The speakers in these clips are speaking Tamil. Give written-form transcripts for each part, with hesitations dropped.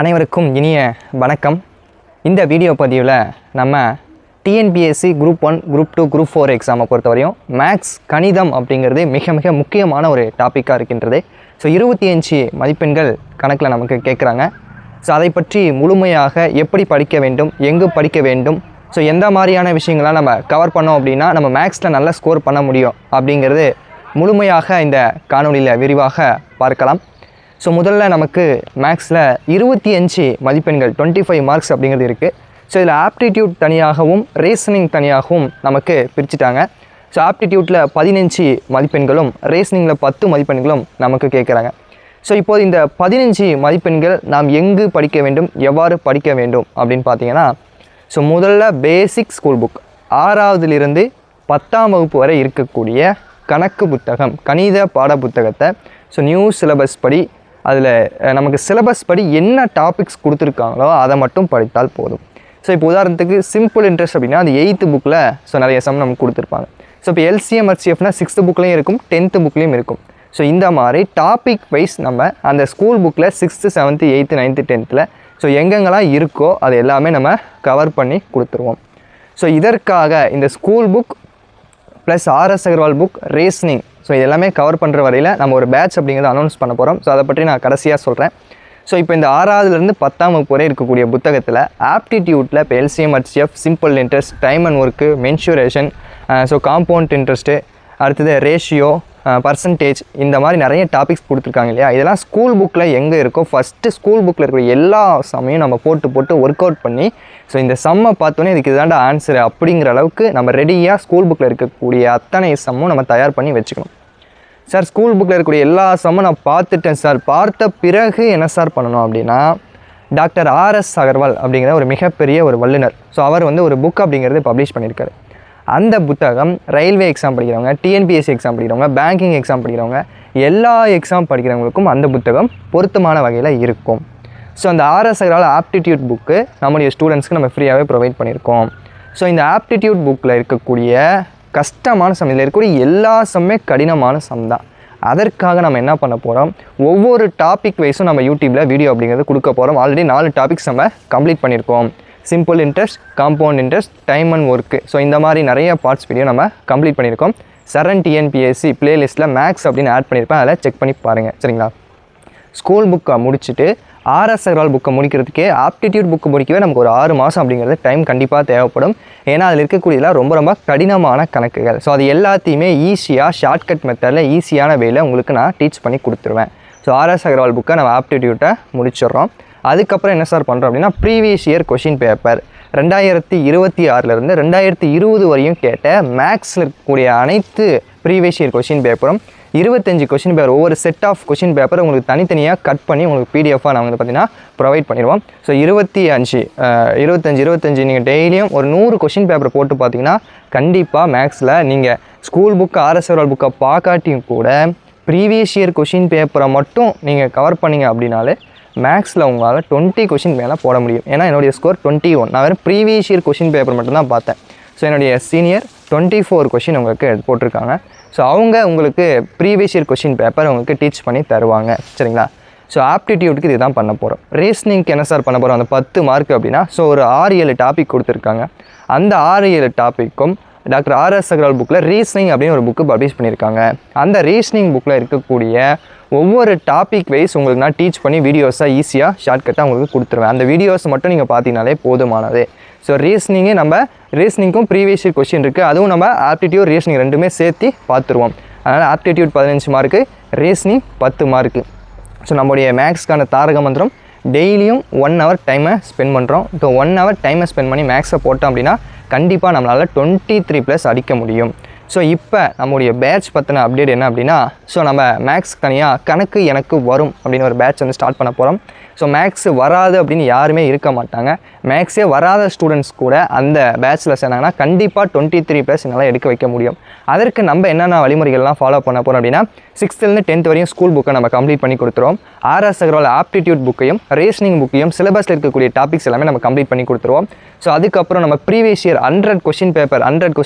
அனைவருக்கும் இனிய வணக்கம். இந்த வீடியோ பதிவில் நம்ம டிஎன்பிஎஸ்சி குரூப் 1, குரூப் 2, குரூப் 4 எக்ஸாமை பொறுத்தவரையும் மேக்ஸ் கணிதம் அப்படிங்கிறது மிக மிக முக்கியமான ஒரு டாப்பிக்காக இருக்கின்றது. ஸோ 25 மதிப்பெண்கள் கணக்கில் நமக்கு கேட்குறாங்க. ஸோ அதை பற்றி முழுமையாக எப்படி படிக்க வேண்டும், எங்கு படிக்க வேண்டும், ஸோ எந்த மாதிரியான விஷயங்கள்லாம் நம்ம கவர் பண்ணோம் அப்படின்னா நம்ம மேக்ஸில் நல்லா ஸ்கோர் பண்ண முடியும் அப்படிங்கிறது முழுமையாக இந்த காணொலியில் விரிவாக பார்க்கலாம். ஸோ முதல்ல நமக்கு மேக்ஸில் 25 மதிப்பெண்கள் 25 மார்க்ஸ் அப்படிங்கிறது இருக்குது. ஸோ இதில் ஆப்டிடியூட் தனியாகவும் ரீசனிங் தனியாகவும் நமக்கு பிரிச்சுட்டாங்க. ஸோ ஆப்டிடியூட்டில் 15 மதிப்பெண்களும் ரீசனிங்கில் 10 மதிப்பெண்களும் நமக்கு கேட்குறாங்க. ஸோ இப்போது இந்த 15 மதிப்பெண்கள் நாம் எங்கு படிக்க வேண்டும், எவ்வாறு படிக்க வேண்டும் அப்படின்னு பார்த்தீங்கன்னா, ஸோ முதல்ல பேசிக் ஸ்கூல் புக் 6வதிலிருந்து 10ஆம் வகுப்பு வரை இருக்கக்கூடிய கணக்கு புத்தகம், கணித பாட புத்தகத்தை ஸோ நியூ சிலபஸ் படி அதில் நமக்கு சிலபஸ் படி என்ன டாபிக்ஸ் கொடுத்துருக்காங்களோ அதை மட்டும் படித்தால் போதும். ஸோ இப்போ உதாரணத்துக்கு சிம்பிள் இன்ட்ரெஸ்ட் அப்படின்னா அது 8th புக்கில் ஸோ நிறைய சம் நமக்கு கொடுத்துருப்பாங்க. ஸோ இப்போ எல்சிஎம் ஹெச்சிஎஃப்னா 6th புக்லேயும் இருக்கும், 10th புக்லேயும் இருக்கும். ஸோ இந்த மாதிரி டாபிக் வைஸ் நம்ம அந்த ஸ்கூல் புக்கில் 6th, 7th, 8th, 9th, 10th so எங்கெங்கெல்லாம் இருக்கோ அது எல்லாமே நம்ம கவர் பண்ணி கொடுத்துருவோம். ஸோ இதற்காக இந்த school book plus RS Agarwal book, reasoning so இது எல்லாமே கவர் பண்ணுற வரையில் நம்ம ஒரு பேட்ச் அப்படிங்கிறத அனௌன்ஸ் பண்ண போகிறோம். ஸோ அதை பற்றி நான் கடைசியாக சொல்கிறேன். ஸோ இப்போ இந்த 6வதுலேருந்து 10ஆம் வகுப்பு வரை இருக்கக்கூடிய புத்தகத்தில் ஆப்டிடியூட்டில் இப்போ LCM HCF, simple interest, time and work, mensuration, so compound interest, அடுத்தது ரேஷியோ, பர்சன்டேஜ், இந்த மாதிரி நிறைய டாபிக்ஸ் கொடுத்துருக்காங்க இல்லையா. இதெல்லாம் ஸ்கூல் புக்கில் எங்கே இருக்கோ ஃபஸ்ட்டு ஸ்கூல் புக்கில் இருக்கிற எல்லா சம்மையும் நம்ம போட்டு ஒர்க் அவுட் பண்ணி ஸோ இந்த சம்மை பார்த்தோன்னே இதுக்கு இதாண்டா ஆன்சரு அப்படிங்கிற அளவுக்கு நம்ம ரெடியாக ஸ்கூல் புக்கில் இருக்கக்கூடிய அத்தனை சம்மும் நம்ம தயார் பண்ணி வச்சுக்கணும். சார் ஸ்கூல் புக்கில் இருக்கக்கூடிய எல்லா சம்மும் நான் பார்த்துட்டேன் சார், பார்த்த பிறகு என்ன சார் பண்ணணும் அப்படின்னா, டாக்டர் ஆர்எஸ் அகர்வால் அப்படிங்கிற ஒரு மிகப்பெரிய ஒரு வல்லுனர், ஸோ அவர் ஒரு புக் அப்படிங்கிறது பப்ளிஷ் பண்ணியிருக்காரு. அந்த புத்தகம் ரயில்வே எக்ஸாம் படிக்கிறவங்க, டிஎன்பிஎஸ்சி எக்ஸாம் படிக்கிறவங்க, பேங்கிங் எக்ஸாம் படிக்கிறவங்க, எல்லா எக்ஸாம் படிக்கிறவங்களுக்கும் அந்த புத்தகம் பொருத்தமான வகையில் இருக்கும். ஸோ அந்த ஆர்எஸ் அகர்வால் ஆப்டிடியூட் புக்கு நம்முடைய ஸ்டூடெண்ட்ஸ்க்கு நம்ம ஃப்ரீயாகவே ப்ரொவைட் பண்ணியிருக்கோம். ஸோ இந்த ஆப்டிடியூட் புக்கில் இருக்கக்கூடிய கஷ்டமான சம், இதில் இருக்கக்கூடிய எல்லா சம்மே கடினமான சம் தான். அதற்காக நம்ம என்ன பண்ண போகிறோம், ஒவ்வொரு டாபிக் வைஸும் நம்ம யூடியூப்பில் வீடியோ அப்படிங்கிறது கொடுக்க போகிறோம். ஆல்ரெடி 4 டாபிக்ஸ் நம்ம கம்ப்ளீட் பண்ணியிருக்கோம். Simple interest, compound interest, time and work, so இந்த மாதிரி நிறைய பார்ட்ஸ் வீடியோ நம்ம கம்ப்ளீட் பண்ணியிருக்கோம். சரண் டிஎன்பிஎஸ்சி பிளேலிஸ்ட்டில் மேக்ஸ் அப்படின்னு ஆட் பண்ணியிருப்பேன், அதில் செக் பண்ணி பாருங்கள். சரிங்களா? ஸ்கூல் புக்கை முடிச்சுட்டு ஆர்எஸ் அகர்வால் புக்கை முடிக்கிறதுக்கே ஆப்டிடியூட் புக்கு முடிக்கவே நமக்கு ஒரு 6 மாதம் அப்படிங்கிறது டைம் கண்டிப்பாக தேவைப்படும். ஏன்னா அதில் இருக்கக்கூடியதெல்லாம் ரொம்ப ரொம்ப கடினமான கணக்குகள். ஸோ அது எல்லாத்தையுமே ஈஸியாக ஷார்ட்கட் மெத்தடில் ஈஸியான வேயில் உங்களுக்கு நான் டீச் பண்ணி கொடுத்துருவேன். ஸோ ஆர்எஸ் அகர்வால் புக்கை நம்ம ஆப்டிடியூட்டை முடிச்சிடுறோம். அதுக்கப்புறம் என்ன சார் பண்ணுறோம் அப்படின்னா, ப்ரீவியஸ் இயர் கொஷின் பேப்பர் 2026லேருந்து 2020 வரையும் கேட்ட மேக்ஸில் இருக்கக்கூடிய அனைத்து ப்ரீவியஸ் இயர் கொஷின் பேப்பரும் 25 கொஷின் பேப்பர், ஒவ்வொரு செட் ஆஃப் கொஷின் பேப்பர் உங்களுக்கு தனித்தனியாக கட் பண்ணி உங்களுக்கு பிடிஎஃபாக நான் பார்த்தீங்கன்னா ப்ரொவைட் பண்ணிடுவோம். ஸோ 25 நீங்கள் டெய்லியும் ஒரு 100 கொஷின் பேப்பர் போட்டு பார்த்தீங்கன்னா கண்டிப்பாக மேக்ஸில் நீங்கள் ஸ்கூல் புக்கு ஆர்எஸ் அகர்வால் புக்கை பார்க்காட்டியும் கூட ப்ரீவியஸ் இயர் கொஷின் பேப்பரை மட்டும் நீங்கள் கவர் பண்ணிங்க அப்படின்னாலே மேக்ஸில் உங்களால் 20 கொஷின் மேலே போட முடியும். ஏன்னா என்னுடைய ஸ்கோர் 21. நான் வெறும் ப்ரீவியஸ் இயர் கொஷின் பேப்பர் மட்டும்தான் பார்த்தேன். ஸோ என்னுடைய சீனியர் 24 கொஷின் உங்களுக்கு போட்டிருக்காங்க. ஸோ அவங்க உங்களுக்கு ப்ரீவியஸ் இயர் கொஷின் பேப்பர் உங்களுக்கு டீச் பண்ணி தருவாங்க. சரிங்களா? ஸோ ஆப்டிடியூட்டுக்கு இது தான் பண்ண போகிறோம். ரீசனிங்க்கு என்ன சார் பண்ண போகிறோம், அந்த 10 மார்க் அப்படின்னா ஸோ ஒரு 6-7 டாபிக் கொடுத்துருக்காங்க. அந்த 6-7 டாப்பிக்கும் டாக்டர் ஆர்எஸ் அகர்வால் புக்கில் ரீசனிங் அப்படின்னு ஒரு புக்கு பப்ளிஷ் பண்ணியிருக்காங்க. அந்த ரீசனிங் புக்கில் இருக்கக்கூடிய ஒவ்வொரு டாபிக் வைஸ் உங்களுக்கு நான் டீச் பண்ணி வீடியோஸாக ஈஸியாக ஷார்ட்கட்டாக உங்களுக்கு கொடுத்துருவேன். அந்த வீடியோஸ் மட்டும் நீங்கள் பார்த்தீங்கனாலே போதுமானது. ஸோ ரீசனிங்கே நம்ம ரீசனிங்க்கும் ப்ரீவியஸ் இயர் கொஸ்டின் இருக்குது, அதுவும் நம்ம ஆப்டிடியூட் ரீசனிங் ரெண்டுமே சேர்த்து பார்த்துருவோம். அதனால் aptitude 15 mark, reasoning 10 mark. So நம்முடைய மேக்ஸ்க்கான தாரக மந்திரம் டெய்லியும் 1 hour டைமை ஸ்பெண்ட் பண்ணுறோம். ஸோ 1 hour டைமை ஸ்பெண்ட் பண்ணி மேக்ஸை போட்டோம் அப்படின்னா கண்டிப்பாக நம்மளால் 23+ அடிக்க முடியும். ஸோ இப்போ நம்முடைய பேட்ச் பற்றின அப்டேட் என்ன அப்படின்னா, ஸோ நம்ம மேக்ஸ் தனியாக கணக்கு எனக்கு வரும் அப்படின்னு ஒரு பேட்ச் ஸ்டார்ட் பண்ண போகிறோம். ஸோ மேக்ஸ் வராது அப்படின்னு யாருமே இருக்க மாட்டாங்க. மேக்ஸே வராத ஸ்டூடெண்ட்ஸ் கூட அந்த பேட்ச்சில் சேர்ந்தாங்கன்னா கண்டிப்பாக 23+ என்னால் எடுக்க வைக்க முடியும். அதற்கு நம்ம என்னென்ன வழிமுறைகள்லாம் ஃபாலோ பண்ண போகிறோம் அப்படின்னா, 6th-லேருந்து 10th வரையும் ஸ்கூல் புக்கை நம்ம கம்ப்ளீட் பண்ணி கொடுத்துருவோம். ஆர்எஸ் அகர்வால் ஆப்டிடியூட் புக்கையும் ரீசனிங் புக்கையும் சிலபஸில் இருக்கக்கூடிய டாபிக்ஸ் எல்லாமே நம்ம கம்ப்ளீட் பண்ணி கொடுத்துருவோம். ஸோ அதுக்கப்புறம் நம்ம ப்ரீவியஸ் இயர் 100 கொஷின் பேப்பர்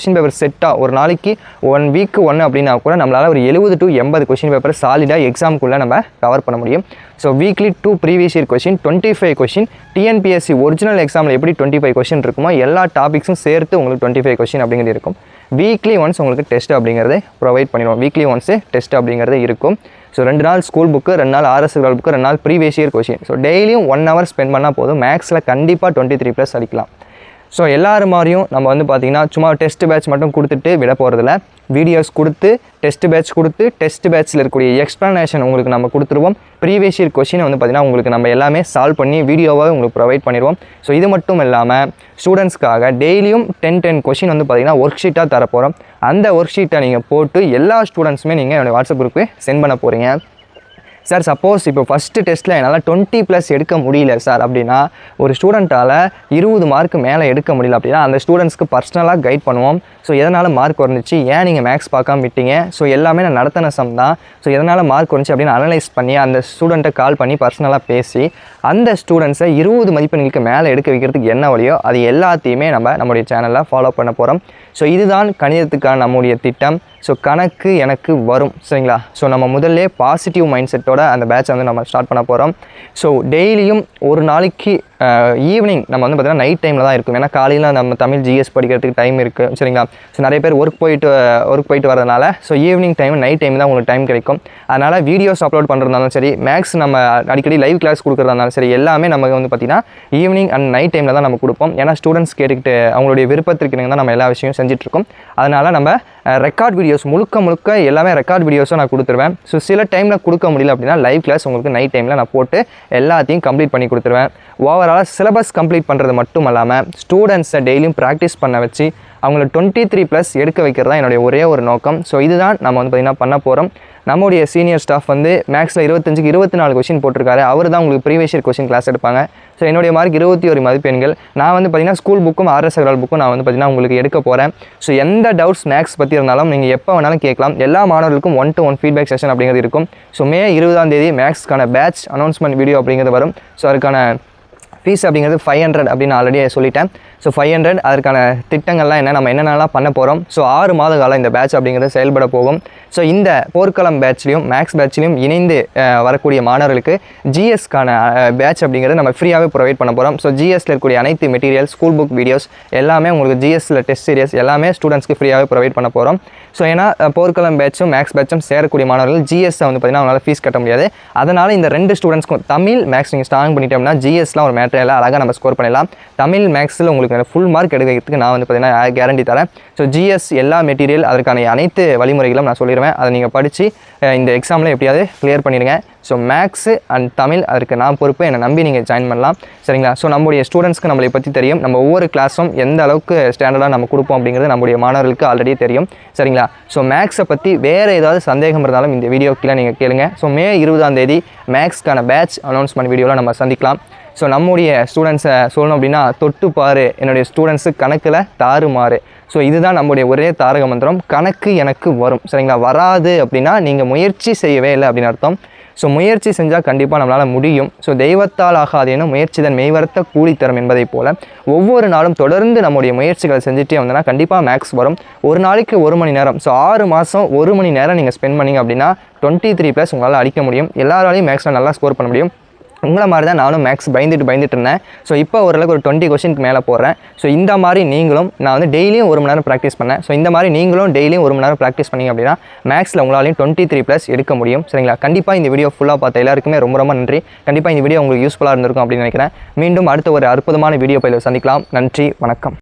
செட்டாக ஒரு நாளைக்கு 1 வீக் 1 அப்படின்னா கூட நம்மளால் ஒரு 70 to 80 கொஷின் பேப்பர் சாலிடாக எக்ஸாமுக்குள்ளே நம்ம கவர் பண்ண முடியும். So weekly 2 previous year question 25 question TNPSC original எக்ஸாமில் எப்படி 25 கொஷின் இருக்குமோ எல்லா டாபிக்ஸும் சேர்த்து உங்களுக்கு 25 கொஷின் அப்படிங்கிறது இருக்கும். வீக்லி ஒன்ஸ் உங்களுக்கு டெஸ்ட் அப்படிங்கிறத ப்ரொவைட் பண்ணிடுவோம். வீக்லி ஒன்ஸு டெஸ்ட் அப்படிங்கிறது இருக்கும். ஸோ 2 நாள் ஸ்கூல் புக்கு, 2 நாள் ஆர்எஸ் புக்கு, 2 நாள் ப்ரீவியஸ் இயர் கொஷின். ஸோ டெய்லியும் 1 hour ஸ்பெண்ட் பண்ணால் போதும். மேக்ஸில் கண்டிப்பாக 23+ அடிக்கலாம். ஸோ எல்லாரும் மாதிரியும் நம்ம வந்து பார்த்திங்கன்னா சும்மா டெஸ்ட் பேட்ச் மட்டும் கொடுத்துட்டு விட போகிறதில்ல. வீடியோஸ் கொடுத்து டெஸ்ட் பேட்ச் கொடுத்து டெஸ்ட் பேட்ச்சில் இருக்கக்கூடிய எக்ஸ்ப்ளனேஷன் உங்களுக்கு நம்ம கொடுத்துருவோம். ப்ரீவியஸ் இயர் கொஷினை வந்து பார்த்திங்கன்னா உங்களுக்கு நம்ம எல்லாமே சால்வ் பண்ணி வீடியோவாக உங்களுக்கு ப்ரொவைட் பண்ணிடுவோம். ஸோ இது மட்டும் இல்லாமல் ஸ்டூடெண்ட்ஸ்க்காக டெய்லியும் 10 கொஷின் வந்து பார்த்திங்கன்னா ஒர்க் ஷீட்டாக தரப்போகிறோம். அந்த ஒர்க் ஷீட்டை நீங்கள் போட்டு எல்லா ஸ்டூடெண்ட்ஸுமே நீங்கள் என்னோடய வாட்ஸ்அப் குரூப்புக்கு சென்ட் பண்ண போகிறீங்க. சார் சப்போஸ் இப்போ ஃபஸ்ட்டு டெஸ்ட்டில் என்னால் 20+ எடுக்க முடியல சார் அப்படின்னா, ஒரு ஸ்டூடெண்ட்டால் 20 மார்க்கு மேலே எடுக்க முடியல அப்படின்னா அந்த ஸ்டூடெண்ட்ஸ்க்கு பர்சனலாக கைட் பண்ணுவோம். ஸோ எதனால் மார்க் குறைஞ்சிச்சு, ஏன் நீங்கள் மேக்ஸ் பார்க்காம விட்டீங்க, ஸோ எல்லாமே நான் நடத்தின சம் தான், ஸோ எதனால் மார்க் குறைஞ்சி அப்படின்னு அனலைஸ் பண்ணி அந்த ஸ்டூடெண்ட்டை கால் பண்ணி பர்சனலாக பேசி அந்த ஸ்டூடெண்ட்ஸை 20 மதிப்பெண்களுக்கு மேலே எடுக்க வைக்கிறதுக்கு என்ன வழியோ அது எல்லாத்தையுமே நம்மளுடைய சேனலில் ஃபாலோ பண்ண போகிறோம். ஸோ இதுதான் கணிதத்துக்கான நம்முடைய திட்டம். ஸோ கணக்கு எனக்கு வரும், சரிங்களா? ஸோ நம்ம முதல்ல பாசிட்டிவ் மைண்ட் செட்டோட அந்த பேட்சை வந்து நம்ம ஸ்டார்ட் பண்ண போகிறோம். ஸோ டெய்லியும் ஒரு நாளைக்கு ஈவினிங் நம்ம வந்து பார்த்திங்கன்னா நைட் டைமில் தான் இருக்கும். ஏன்னா காலையில் நம்ம தமிழ் ஜிஎஸ் படிக்கிறதுக்கு டைம் இருக்குது, சரிங்களா? ஸோ நிறைய பேர் ஒர்க் போயிட்டு வரதுனால so evening time night time தான் உங்களுக்கு டைம் கிடைக்கும். அதனால் வீடியோஸ் அப்லோட் பண்ணுறதுனாலும் சரி, மேக்ஸ் நம்ம அடிக்கடி லைவ் கிளாஸ் கொடுக்குறதுனாலும் சரி, எல்லாமே நமக்கு வந்து பார்த்திங்கன்னா ஈவினிங் அண்ட் நைட் டைமில் தான் நம்ம கொடுப்போம். ஏன்னா ஸ்டூடெண்ட்ஸ் கேட்டுக்கிட்டு அவங்களுடைய விருப்பத்திற்கு தான் நம்ம எல்லா விஷயமும் செஞ்சிட்ருக்கோம். அதனால் நம்ம ரெக்கார்ட் வீடியோஸ் முழுக்க எல்லாமே ரெக்கார்ட் வீடியோஸும் நான் கொடுத்துருவேன். ஸோ சில டைமில் கொடுக்க முடியல அப்படின்னா லைவ் கிளாஸ் உங்களுக்கு நைட் டைமில் நான் போட்டு எல்லாத்தையும் கம்ப்ளீட் பண்ணி கொடுத்துருவேன். ஓவராலாக சிலபஸ் கம்ப்ளீட் பண்ணுறது மட்டும் இல்லாமல் ஸ்டூடெண்ட்ஸை டெய்லியும் ப்ராக்டிஸ் பண்ண வச்சு அவங்கள 23+ எடுக்க வைக்கிறது தான் என்னுடைய ஒரே ஒரு நோக்கம். ஸோ இதுதான் நம்ம வந்து பார்த்திங்கன்னா பண்ண போகிறோம். நம்முடைய சீனியர் ஸ்டாஃப் வந்து மேக்ஸில் 25க்கு 24 கொஷின் போட்டிருக்காரு. அவர் தான் உங்களுக்கு ப்ரீவியஸ் இயர் கொஷின் கிளாஸ் எடுப்பாங்க. ஸோ என்னுடைய மார்க் 21 மதிப்பெண்கள். நான் வந்து பார்த்திங்கன்னா ஸ்கூல் புக்கும் ஆர்எஸ் புக்கும் நான் வந்து பார்த்திங்கன்னா உங்களுக்கு எடுக்க போகிறேன். ஸோ எந்த டவுட்ஸ் மேக்ஸ் பற்றி இருந்தாலும் நீங்கள் எப்போ வேணாலும் கேட்கலாம். எல்லா மாணவர்களுக்கும் 1-to-1 ஃபீட்பேக் செஷன் அப்படிங்கிறது இருக்கும். ஸோ மே 20ஆம் தேதி மேக்ஸ்க்கான பேட்ச் அனௌன்ஸ்மெண்ட் வீடியோ அப்படிங்கிறது வரும். ஸோ அதுக்கான ஃபீஸ் அப்படிங்கிறது 500 அப்படின்னு ஆல்ரெடி சொல்லிட்டேன். ஸோ 500 அதற்கான திட்டங்கள்லாம் என்ன, நம்ம என்னென்னலாம் பண்ண போகிறோம். ஸோ 6 மாத காலம் இந்த பேட்ச் அப்படிங்கிறது செயல்பட போகும். ஸோ இந்த போர்க்களம் பேட்ச்லையும் மேக்ஸ் பேட்ச்லையும் இணைந்து வரக்கூடிய மாணவர்களுக்கு ஜிஎஸ்க்கான பேட்ச் அப்படிங்கிறது நம்ம ஃப்ரீயாகவே ப்ரொவைட் பண்ண போகிறோம். ஸோ ஜிஎஸ்ல இருக்கக்கூடிய அனைத்து மெட்டீரியல், ஸ்கூல் புக் வீடியோஸ் எல்லாமே உங்களுக்கு ஜிஎஸ்ல டெஸ்ட் சீரியஸ் எல்லாமே ஸ்டூடெண்ட்ஸ்க்கு ஃப்ரீயாகவே ப்ரொவைட் பண்ண போகிறோம். ஸோ ஏன்னா போர்க்களம் பேட்சும் மேக்ஸ் பேட்சும் சேரக்கூடிய மாணவர்கள் ஜிஎஸ் வந்து பார்த்திங்கன்னா அவங்களால ஃபீஸ் கட்ட முடியாது. அதனால் இந்த 2 ஸ்டூடெண்ட்ஸ்க்கும் தமிழ் மேக்ஸ் நீங்கள் ஸ்ட்ராங் பண்ணிட்டோம்னா ஜிஎஸ்லாம் ஒரு மேட்டர் அழகாக நம்ம ஸ்கோர் பண்ணலாம். தமிழ் மேக்ஸில் உங்களுக்கு ஃபுல் மார்க் எடுக்கிறதுக்கு நான் வந்து பார்த்திங்கன்னா கேரண்டி தரேன். ஸோ ஜிஎஸ் எல்லா மெட்டீரியல் அதற்கான அனைத்து வழிமுறைகளும் நான் சொல்லிடுவேன். அதை நீங்கள் படித்து இந்த எக்ஸாமில் எப்படியாவது கிளியர் பண்ணிடுங்க. ஸோ மேக்ஸு அண்ட் தமிழ் அதற்கு நான் பொறுப்பு, என்னை நம்பி நீங்கள் ஜாயின் பண்ணலாம், சரிங்களா? ஸோ நம்முடைய ஸ்டூடெண்ட்ஸ்க்கு நம்மளை பற்றி தெரியும். நம்ம ஒவ்வொரு கிளாஸும் எந்த அளவுக்கு ஸ்டாண்டர்டாக நம்ம கொடுப்போம் அப்படிங்கிறது நம்முடைய மாணவர்களுக்கு ஆல்ரெடி தெரியும், சரிங்களா? ஸோ மேக்ஸை பற்றி வேறு ஏதாவது சந்தேகம் இருந்தாலும் இந்த வீடியோ கீழே நீங்கள் கேளுங்க. ஸோ மே 20ஆம் தேதி மேக்ஸ்க்கான பேட்ச் அனௌன்ஸ்மெண்ட் வீடியோவில் நம்ம சந்திக்கலாம். ஸோ நம்முடைய ஸ்டூடெண்ட்ஸை சொல்லணும் அப்படின்னா தொட்டு பாரு, என்னுடைய ஸ்டூடெண்ட்ஸு கணக்கில் தாறுமாறு. ஸோ இதுதான் நம்முடைய ஒரே தாரக மந்திரம். கணக்கு எனக்கு வரும், சரிங்களா? வராது அப்படின்னா நீங்கள் முயற்சி செய்யவே இல்லை அப்படின்னு அர்த்தம். ஸோ முயற்சி செஞ்சால் கண்டிப்பாக நம்மளால் முடியும். ஸோ தெய்வத்தால் ஆகாதேனும் முயற்சிதன் மெய்வர்த்த கூலித்தரம் என்பதை போல் ஒவ்வொரு நாளும் தொடர்ந்து நம்முடைய முயற்சிகளை செஞ்சுட்டே வந்தோன்னா கண்டிப்பாக மேக்ஸ் வரும். ஒரு நாளைக்கு 1 மணி நேரம், ஸோ 6 மாதம் 1 மணி நேரம் நீங்கள் ஸ்பெண்ட் பண்ணிங்க அப்படின்னா 23+ உங்களால் அடிக்க முடியும். எல்லாராலையும் மேக்ஸில் நல்லா ஸ்கோர் பண்ண முடியும். உங்களை மாதிரி தான் நானும் மேக்ஸ் பயந்துட்டு இருந்தேன். ஸோ இப்போ ஓரளவுக்கு ஒரு 20 கொஷினுக்கு மேலே போடுறேன். ஸோ இந்த மாதிரி நீங்களும், நான் வந்து டெய்லியும் 1 மணி நேரம் ப்ராக்டிஸ் பண்ணேன். ஸோ இந்த மாதிரி நீங்களும் டெய்லியும் 1 மணி நேரம் ப்ராக்டிஸ் பண்ணிங்க அப்படின்னா மேக்ஸில் உங்களாலையும் 23+ எடுக்க முடியும், சரிங்களா? கண்டிப்பாக இந்த வீடியோ ஃபுல்லாக பார்த்த எல்லாருக்குமே ரொம்ப நன்றி. கண்டிப்பாக இந்த வீடியோ உங்களுக்கு யூஸ்ஃபுல்லாக இருந்திருக்கும் அப்படின்னு நினைக்கிறேன். மீண்டும் அடுத்த ஒரு அற்புதமான வீடியோ பயில சந்திக்கலாம். நன்றி, வணக்கம்.